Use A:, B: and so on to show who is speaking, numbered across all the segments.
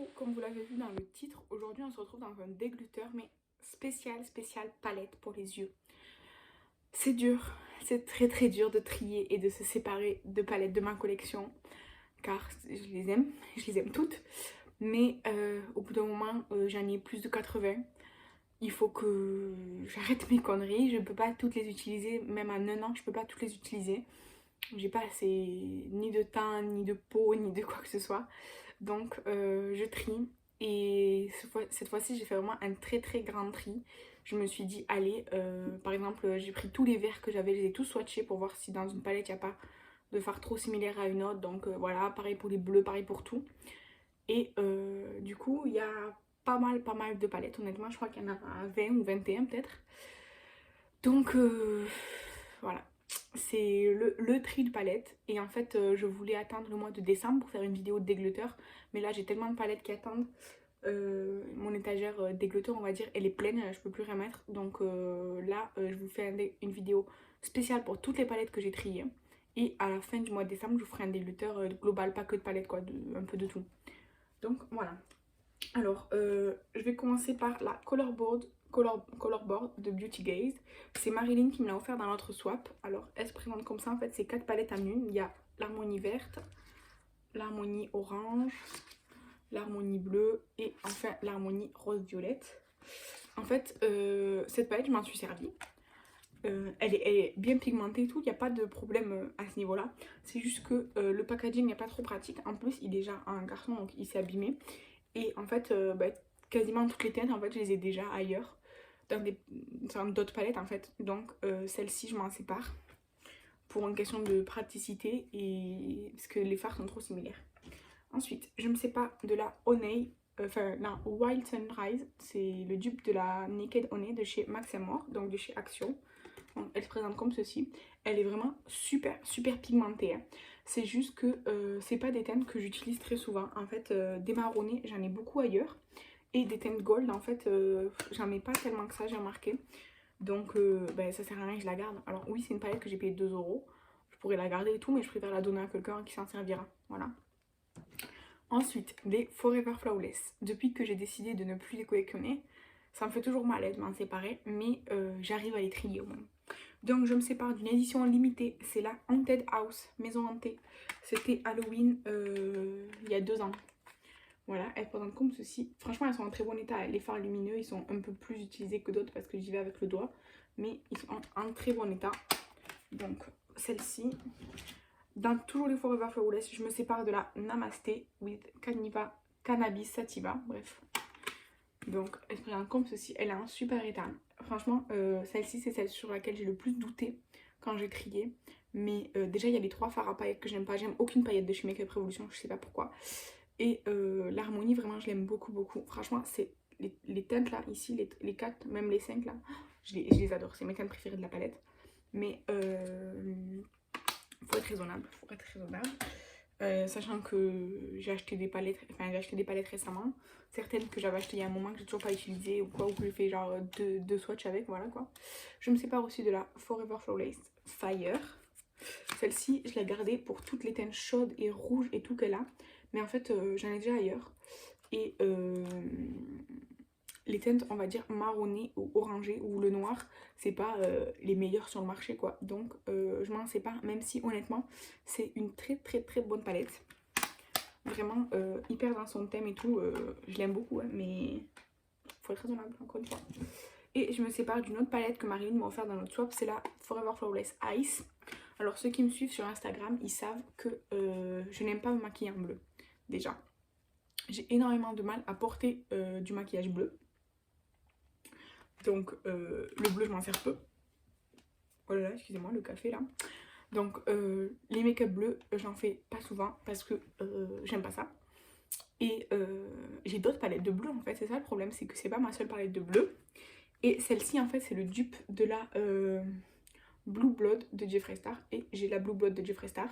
A: coup, comme vous l'avez vu dans le titre, aujourd'hui on se retrouve dans un dégluteur, mais spécial palette pour les yeux. C'est dur, c'est très dur de trier et de se séparer de palettes de ma collection, car je les aime toutes, mais au bout d'un moment, j'en ai plus de 80. Il faut que j'arrête mes conneries, je peux pas toutes les utiliser, même en un an, je peux pas toutes les utiliser. J'ai pas assez ni de temps, ni de peau, ni de quoi que ce soit. Donc je trie. Et cette fois-ci, j'ai fait vraiment un très grand tri. Je me suis dit, allez, par exemple, j'ai pris tous les verts que j'avais, je les ai tous swatchés pour voir si dans une palette, il n'y a pas de fard trop similaire à une autre. Donc voilà, pareil pour les bleus, pareil pour tout. Et du coup, il y a pas mal de palettes. Honnêtement, je crois qu'il y en a 20 ou 21 peut-être. Donc voilà, c'est le tri de palette. Et en fait, je voulais attendre le mois de décembre pour faire une vidéo de dégluteur. Mais là, j'ai tellement de palettes qui attendent. Mon étagère dégluteur, on va dire, elle est pleine, je peux plus rien mettre. Donc là, je vous fais une vidéo spéciale pour toutes les palettes que j'ai triées. Et à la fin du mois de décembre, je vous ferai un dégluteur global, pas que de palettes, quoi, un peu de tout. Donc voilà. Alors, je vais commencer par la Colorboard de Beauty Gaze. C'est Marilyn qui me l'a offert dans notre swap. Alors, elle se présente comme ça. En fait, c'est 4 palettes en une. Il y a l'harmonie verte, l'harmonie orange, l'harmonie bleue et enfin l'harmonie rose-violette. En fait, cette palette, je m'en suis servie. Elle est bien pigmentée et tout, il n'y a pas de problème à ce niveau-là. C'est juste que le packaging n'est pas trop pratique. En plus, il est déjà un garçon, donc il s'est abîmé. Et en fait, quasiment toutes les teintes, en fait, je les ai déjà ailleurs, dans d'autres palettes, en fait. Donc, celle-ci, je m'en sépare pour une question de praticité et parce que les fards sont trop similaires. Ensuite, je me sépare de la Honey, la Wild Sunrise. C'est le dupe de la Naked Honey de chez Max More, donc de chez Action. Donc, elle se présente comme ceci. Elle est vraiment super pigmentée, hein. C'est juste que c'est pas des teintes que j'utilise très souvent. En fait, des marronnés, j'en ai beaucoup ailleurs. Et des teintes gold, en fait, j'en ai pas tellement que ça, j'ai remarqué. Donc, ça sert à rien que je la garde. Alors oui, c'est une palette que j'ai payé 2 €. Je pourrais la garder et tout, mais je préfère la donner à quelqu'un qui s'en servira. Voilà. Ensuite, les Forever Flawless. Depuis que j'ai décidé de ne plus les collectionner, ça me fait toujours mal de m'en séparer, mais j'arrive à les trier au moins. Donc je me sépare d'une édition limitée, c'est la Haunted House, Maison Hantée. C'était Halloween il y a 2 ans. Voilà, elles présentent comme ceci. Franchement, elles sont en très bon état. Les fards lumineux, ils sont un peu plus utilisés que d'autres parce que j'y vais avec le doigt. Mais ils sont en très bon état. Donc celle-ci. Dans toujours les Forever Flawless, je me sépare de la Namaste with Cannabis Sativa. Bref. Donc elle se présente comme ceci. Elle est en super état. Franchement, celle-ci, c'est celle sur laquelle j'ai le plus douté quand j'ai trié. Mais déjà, il y a les 3 fards à paillettes que j'aime pas. J'aime aucune paillette de chez Make Up Revolution, je sais pas pourquoi. Et l'harmonie, vraiment, je l'aime beaucoup. Franchement, c'est les teintes là, ici, les 4, même les 5 là, je les adore. C'est mes teintes préférées de la palette. Mais faut être raisonnable. Sachant que j'ai acheté des palettes, récemment. Certaines que j'avais achetées il y a un moment que j'ai toujours pas utilisé ou quoi, ou que j'ai fait genre deux swatchs avec, voilà quoi. Je me sépare aussi de la Forever Flawless Fire. Celle-ci, je l'ai gardée pour toutes les teintes chaudes et rouges et tout qu'elle a. Mais en fait, j'en ai déjà ailleurs. Et les teintes, on va dire marronnées ou orangées ou le noir, c'est pas les meilleurs sur le marché quoi. Donc je m'en sépare, même si honnêtement, c'est une très bonne palette. Vraiment hyper dans son thème et tout. Je l'aime beaucoup, hein, mais faut être raisonnable encore une fois. Et je me sépare d'une autre palette que Marilyn m'a offert dans notre swap, c'est la Forever Flawless Ice. Alors ceux qui me suivent sur Instagram, ils savent que je n'aime pas me maquiller en bleu. Déjà, j'ai énormément de mal à porter du maquillage bleu. Donc le bleu, je m'en sers peu. Oh là là, excusez-moi, le café là. Donc les make-up bleus, j'en fais pas souvent parce que j'aime pas ça. Et j'ai d'autres palettes de bleu en fait, c'est ça le problème, c'est que c'est pas ma seule palette de bleu. Et celle-ci en fait c'est le dupe de la Blue Blood de Jeffree Star. Et j'ai la Blue Blood de Jeffree Star.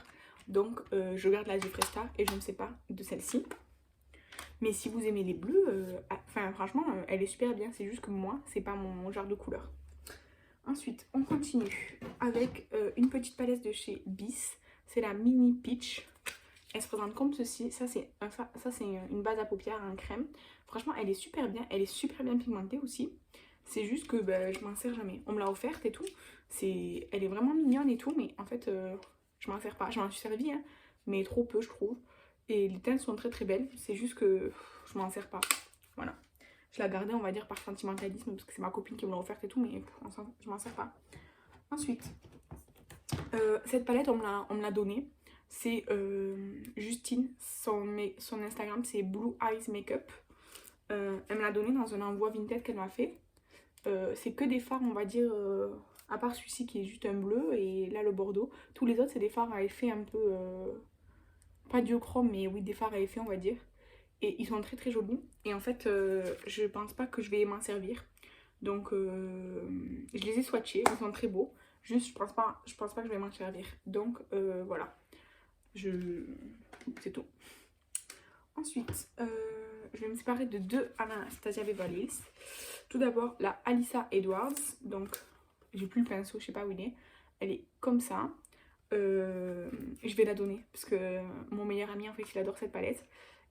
A: Donc je garde la Jeffree Star et je me sépare de celle-ci. Mais si vous aimez les bleus, franchement elle est super bien, c'est juste que moi c'est pas mon genre de couleur. Ensuite on continue avec une petite palette de chez Bis, c'est la Mini Peach. Elle se présente comme ceci. Ça c'est une base à paupières en crème. Franchement, elle est super bien. Elle est super bien pigmentée aussi. C'est juste que ben, je m'en sers jamais. On me l'a offerte et tout. Elle est vraiment mignonne et tout. Mais en fait, je m'en sers pas. Je m'en suis servi, hein, mais trop peu, je trouve. Et les teintes sont très très belles. C'est juste que je m'en sers pas. Voilà. Je la gardais, on va dire, par sentimentalisme. Parce que c'est ma copine qui me l'a offerte et tout. Mais je m'en sers pas. Ensuite, cette palette, on me l'a donnée. C'est Justine, son Instagram c'est Blue Eyes Makeup. Elle me l'a donnée dans un envoi vintage qu'elle m'a fait. C'est que des fards, on va dire, à part celui-ci qui est juste un bleu et là le bordeaux. Tous les autres, c'est des fards à effet un peu, pas duochrome, mais oui, des fards à effet, on va dire. Et ils sont très très jolis. Et en fait, je pense pas que je vais m'en servir. Donc, je les ai swatchés, ils sont très beaux. Juste, je pense pas que je vais m'en servir. Donc, voilà. C'est tout. Ensuite, je vais me séparer de deux Anastasia Beverly Hills. Tout d'abord, la Alyssa Edwards. Donc, j'ai plus le pinceau, je sais pas où il est. Elle est comme ça. Je vais la donner parce que mon meilleur ami, en fait, il adore cette palette.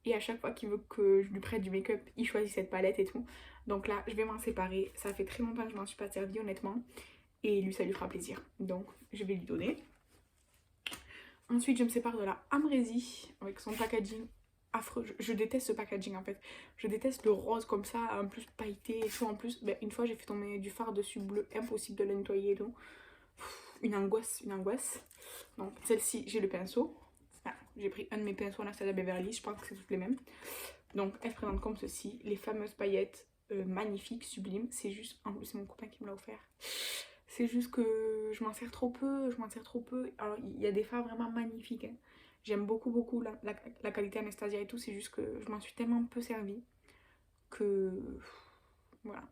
A: Et à chaque fois qu'il veut que je lui prête du make-up, il choisit cette palette et tout. Donc là, je vais m'en séparer. Ça fait très longtemps que je m'en suis pas servie, honnêtement. Et lui, ça lui fera plaisir. Donc, je vais lui donner. Ensuite, je me sépare de la Amrezy avec son packaging affreux. Je déteste ce packaging en fait. Je déteste le rose comme ça, en plus pailleté et tout. En plus, ben, une fois j'ai fait tomber du fard dessus bleu, impossible de le nettoyer et tout. Une angoisse, une angoisse. Donc celle-ci, j'ai le pinceau. Ah, j'ai pris un de mes pinceaux Anastasia Beverly, je pense que c'est toutes les mêmes. Donc elle se présente comme ceci, les fameuses paillettes magnifiques, sublimes. C'est juste, en plus c'est mon copain qui me l'a offert. C'est juste que je m'en sers trop peu, Alors, il y a des fards vraiment magnifiques, hein. J'aime beaucoup, beaucoup la qualité Anastasia et tout. C'est juste que je m'en suis tellement peu servie que... Voilà.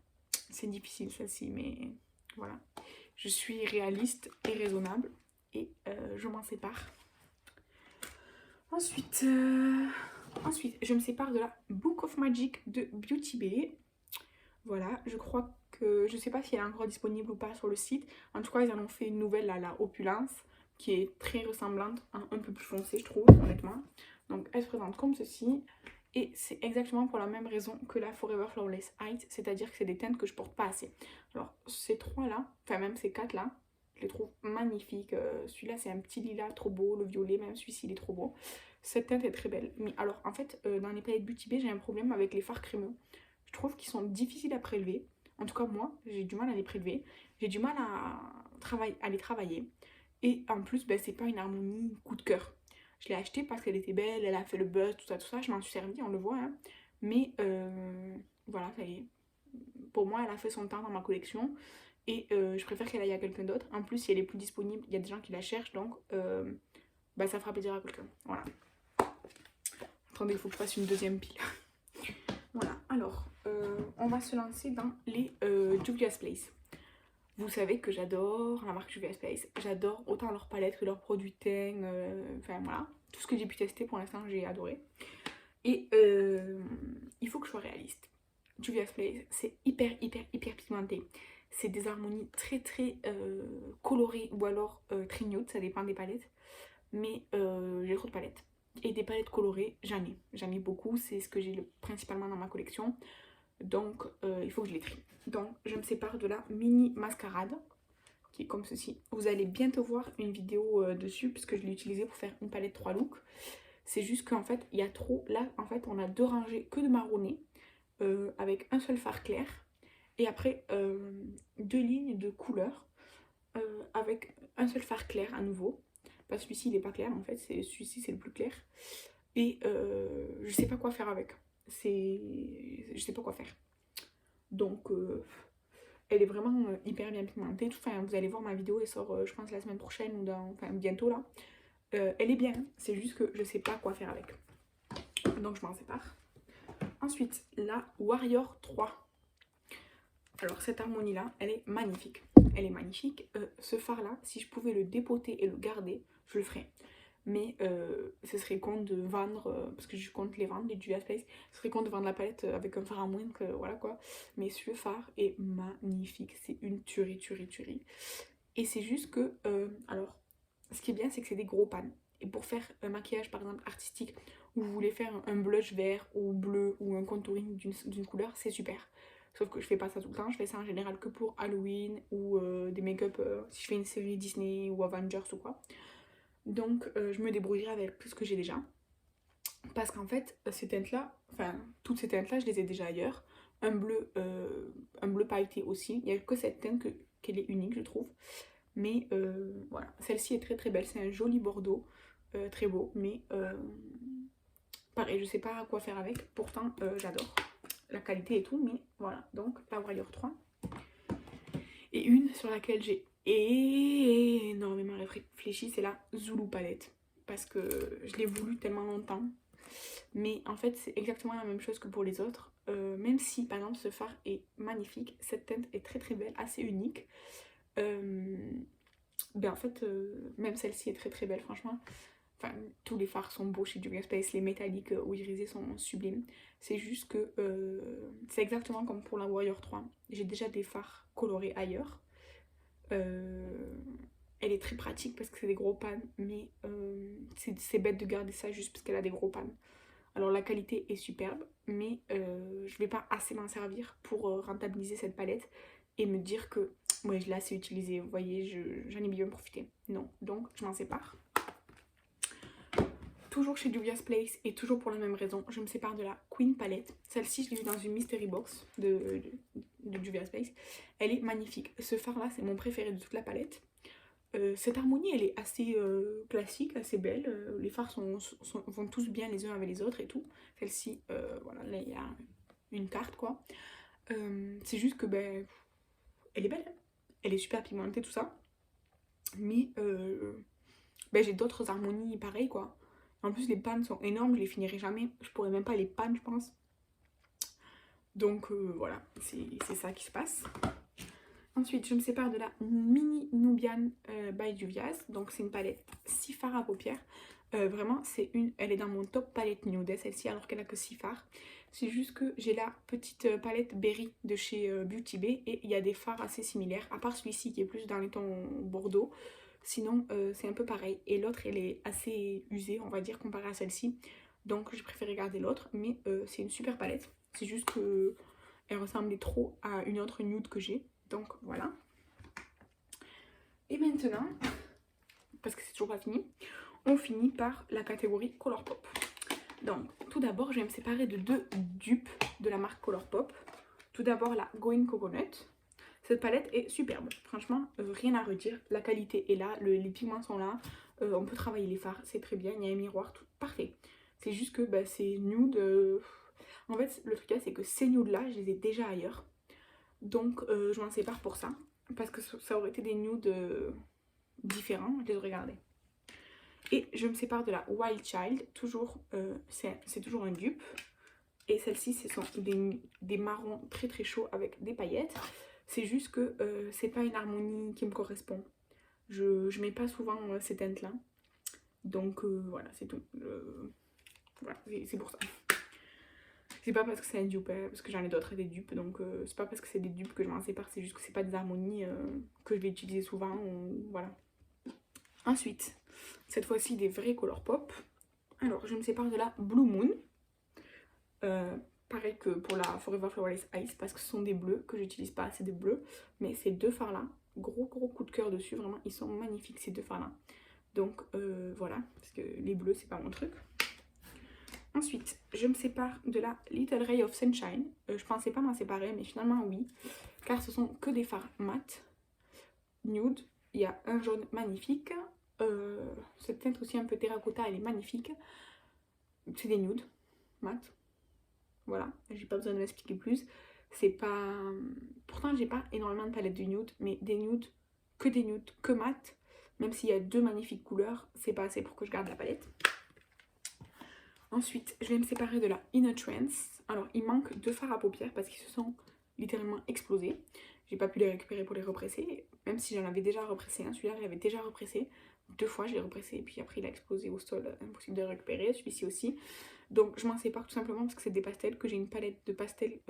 A: C'est difficile, celle-ci, mais voilà. Je suis réaliste et raisonnable et je m'en sépare. Ensuite, je me sépare de la Book of Magic de Beauty Bay. Voilà, je crois que... Je sais pas si elle est encore disponible ou pas sur le site. En tout cas, ils en ont fait une nouvelle, là, la Opulence, qui est très ressemblante, hein, un peu plus foncée, je trouve, honnêtement. Donc, elle se présente comme ceci. Et c'est exactement pour la même raison que la Forever Flawless Height, c'est-à-dire que c'est des teintes que je porte pas assez. Alors, ces trois-là, enfin même ces quatre-là, je les trouve magnifiques. Celui-là, c'est un petit lilas trop beau, le violet, même celui-ci, il est trop beau. Cette teinte est très belle. Mais alors, en fait, dans les palettes Beauty Bay, j'ai un problème avec les fards crémeux. Je trouve qu'ils sont difficiles à prélever. En tout cas, moi, j'ai du mal à les prélever. J'ai du mal à les travailler. Et en plus, ben, c'est pas une harmonie coup de cœur. Je l'ai achetée parce qu'elle était belle, elle a fait le buzz, tout ça, tout ça. Je m'en suis servie, on le voit. Hein. Mais voilà, ça y est. Pour moi, elle a fait son temps dans ma collection. Et je préfère qu'elle aille à quelqu'un d'autre. En plus, si elle est plus disponible, il y a des gens qui la cherchent. Donc, bah, ça fera plaisir à quelqu'un. Voilà. Attendez, il faut que je fasse une deuxième pile. Voilà, alors, on va se lancer dans les Juvia's Place. Vous savez que j'adore la marque Juvia's Place. J'adore autant leur palette que leurs produits teint. Enfin voilà, tout ce que j'ai pu tester pour l'instant, j'ai adoré. Et il faut que je sois réaliste. Juvia's Place, c'est hyper pigmenté. C'est des harmonies très colorées ou alors très nude, ça dépend des palettes. Mais j'ai trop de palettes. Et des palettes colorées, j'en ai beaucoup. C'est ce que j'ai principalement dans ma collection. Donc il faut que je les trie. Donc je me sépare de la mini mascarade qui est comme ceci. Vous allez bientôt voir une vidéo dessus puisque je l'ai utilisée pour faire une palette 3 looks. C'est juste qu'en fait il y a trop. Là en fait on a deux rangées que de marronné avec un seul fard clair. Et après deux lignes de couleurs avec un seul fard clair à nouveau. Pas celui-ci il est pas clair en fait, celui-ci c'est le plus clair. Et je sais pas quoi faire avec. Je sais pas quoi faire. Donc elle est vraiment hyper bien pigmentée. Enfin, vous allez voir ma vidéo, elle sort je pense la semaine prochaine ou enfin bientôt là. Elle est bien, c'est juste que je sais pas quoi faire avec. Donc je m'en sépare. Ensuite, la Warrior 3. Alors cette harmonie là, elle est magnifique. Elle est magnifique. Ce fard là, si je pouvais le dépoter et le garder, je le ferais. Mais ce serait con de vendre, parce que je compte les vendre, les Juvia's Place, ce serait con de vendre la palette avec un fard à moins, que voilà quoi. Mais ce fard est magnifique, c'est une tuerie. Et c'est juste que, alors, ce qui est bien, c'est que c'est des gros pans. Et pour faire un maquillage par exemple artistique, où vous voulez faire un blush vert ou bleu ou un contouring d'une couleur, c'est super. Sauf que je fais pas ça tout le temps, je fais ça en général que pour Halloween ou des make-up si je fais une série Disney ou Avengers ou quoi. Donc je me débrouillerai avec tout ce que j'ai déjà. Parce qu'en fait, ces teintes-là, enfin toutes ces teintes-là, je les ai déjà ailleurs. Un bleu pailleté aussi. Il n'y a que cette teinte qu'elle est unique, je trouve. Mais voilà, celle-ci est très très belle. C'est un joli bordeaux, très beau. Mais pareil, je sais pas quoi faire avec. Pourtant, j'adore la qualité et tout. Mais voilà, donc la Warrior 3. Et une sur laquelle j'ai énormément réfléchi, c'est la Zulu palette. Parce que je l'ai voulu tellement longtemps. Mais en fait, c'est exactement la même chose que pour les autres. Même si, par exemple, ce fard est magnifique, cette teinte est très très belle, assez unique. Ben en fait, même celle-ci est très très belle, franchement. Enfin, tous les fards sont beaux chez Juvia's Place, les métalliques ou irisés sont sublimes. C'est juste que c'est exactement comme pour la Warrior 3. J'ai déjà des fards colorés ailleurs. Elle est très pratique parce que c'est des gros pans, mais c'est bête de garder ça juste parce qu'elle a des gros pans. Alors la qualité est superbe, mais je vais pas assez m'en servir pour rentabiliser cette palette et me dire que ouais, je l'ai assez utilisée, vous voyez, j'en ai bien profité. Non, donc je m'en sépare. Toujours chez Juvia's Place et toujours pour la même raison, je me sépare de la Queen palette. Celle-ci, je l'ai eu dans une mystery box de Juvia's Place. Elle est magnifique. Ce fard là, c'est mon préféré de toute la palette. Cette harmonie, elle est assez classique, assez belle. Les fards vont tous bien les uns avec les autres et tout. Celle-ci, voilà, là il y a une carte quoi. C'est juste que ben, elle est belle. Elle est super pigmentée, tout ça. Mais ben, j'ai d'autres harmonies pareilles quoi. En plus, les pannes sont énormes, je les finirai jamais. Je pourrais même pas les pannes, je pense. Donc voilà, c'est ça qui se passe. Ensuite, je me sépare de la Mini Nubian by Juvia's. Donc, c'est une palette 6 fards à paupières. Vraiment, elle est dans mon top palette nude, celle-ci, alors qu'elle a que 6 fards. C'est juste que j'ai la petite palette Berry de chez Beauty Bay et il y a des fards assez similaires, à part celui-ci qui est plus dans les tons bordeaux. Sinon, c'est un peu pareil. Et l'autre, elle est assez usée, on va dire, comparée à celle-ci. Donc, j'ai préféré garder l'autre, mais c'est une super palette. C'est juste que elle ressemblait trop à une autre nude que j'ai. Donc voilà. Et maintenant, parce que c'est toujours pas fini, on finit par la catégorie Colourpop. Donc tout d'abord, je vais me séparer de deux dupes de la marque Colourpop. Tout d'abord la Going Coconut. Cette palette est superbe, franchement, rien à redire. La qualité est là, les pigments sont là, on peut travailler les fards, c'est très bien, il y a un miroir, tout parfait. C'est juste que bah, c'est nude. En fait, le truc là, c'est que ces nudes là, je les ai déjà ailleurs. Donc je m'en sépare pour ça. Parce que ça aurait été des nudes différents, je les aurais gardés. Et je me sépare de la Wild Child. Toujours, c'est toujours un dupe. Et celle-ci, ce sont des marrons très très chauds avec des paillettes. C'est juste que c'est pas une harmonie qui me correspond. Je mets pas souvent ces teintes-là. Donc voilà, c'est tout. Voilà, c'est pour ça. C'est pas parce que c'est un dupe, hein, parce que j'en ai d'autres et des dupes, donc c'est pas parce que c'est des dupes que je m'en sépare, c'est juste que c'est pas des harmonies que je vais utiliser souvent, voilà. Ensuite, cette fois-ci des vrais Colourpop. Alors, je me sépare de la Blue Moon. Pareil que pour la Forever Flawless Ice, parce que ce sont des bleus, que j'utilise pas assez de bleus. Mais ces deux fards-là, gros coup de cœur dessus, vraiment, ils sont magnifiques ces deux fards-là. Donc voilà, parce que les bleus, c'est pas mon truc. Ensuite, je me sépare de la Little Ray of Sunshine. Je pensais pas m'en séparer, mais finalement oui. Car ce sont que des fards mat, nude. Il y a un jaune magnifique. Cette teinte aussi un peu terracotta, elle est magnifique. C'est des nudes, mat. Voilà, j'ai pas besoin de m'expliquer plus. C'est pas... Pourtant, j'ai pas énormément de palettes de nude, mais des nudes, que mat. Même s'il y a deux magnifiques couleurs, c'est pas assez pour que je garde la palette. Ensuite, je vais me séparer de la Inner Trance. Alors, il manque deux fards à paupières parce qu'ils se sont littéralement explosés. J'ai pas pu les récupérer pour les represser, même si j'en avais déjà repressé un. Celui-là, j'avais déjà repressé. 2 fois, je l'ai repressé et puis après, il a explosé au sol. Impossible de le récupérer. Celui-ci aussi. Donc, je m'en sépare tout simplement parce que c'est des pastels, que j'ai une palette de pastels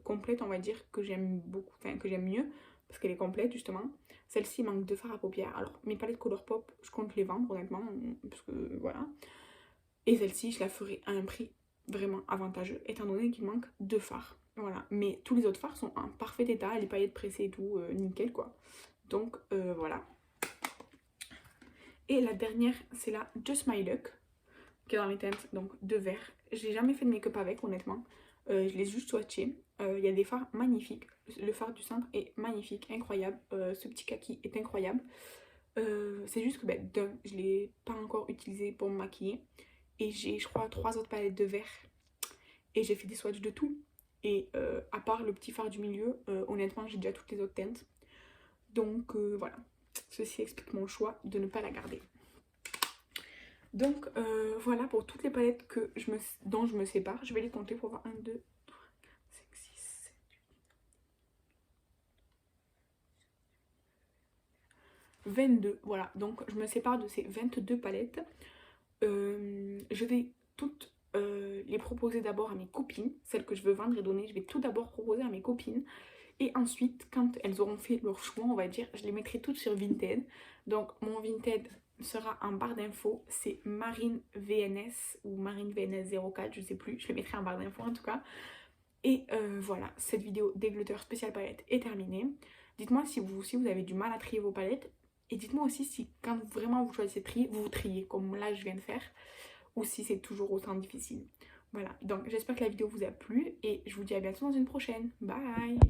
A: complète, on va dire, que j'aime beaucoup, enfin, que j'aime mieux parce qu'elle est complète justement. Celle-ci manque de fard à paupières. Alors mes palettes Colourpop, je compte les vendre honnêtement, parce que voilà. Et celle-ci, je la ferai à un prix vraiment avantageux, étant donné qu'il manque 2 fards. Voilà, mais tous les autres fards sont en parfait état, les paillettes pressées et tout, nickel quoi. Donc voilà. Et la dernière, c'est la Just My Luck, qui est dans les teintes donc de vert. J'ai jamais fait de make-up avec honnêtement, je l'ai juste swatché. Il y a des fards magnifiques, le fard du centre est magnifique, incroyable, ce petit kaki est incroyable. C'est juste que je l'ai pas encore utilisé pour me maquiller. Et j'ai, je crois, 3 autres palettes de vert. Et j'ai fait des swatchs de tout. Et à part le petit fard du milieu, honnêtement, j'ai déjà toutes les autres teintes. Donc voilà. Ceci explique mon choix de ne pas la garder. Donc voilà pour toutes les palettes dont je me sépare. Je vais les compter pour voir 1, 2, 3, 4, 5, 6, 7, 8, 22. Voilà, donc je me sépare de ces 22 palettes. Je vais toutes les proposer d'abord à mes copines, celles que je veux vendre et donner, je vais tout d'abord proposer à mes copines. Et ensuite, quand elles auront fait leur choix, on va dire, je les mettrai toutes sur Vinted. Donc mon Vinted sera en barre d'infos, c'est Marine VNS ou Marine VNS 04, je sais plus, je les mettrai en barre d'infos en tout cas. Et voilà, cette vidéo dégluteur spécial palette est terminée. Dites-moi si vous aussi vous avez du mal à trier vos palettes. Et dites-moi aussi si quand vraiment vous choisissez de trier, vous triez comme là je viens de faire. Ou si c'est toujours autant difficile. Voilà, donc j'espère que la vidéo vous a plu et je vous dis à bientôt dans une prochaine. Bye!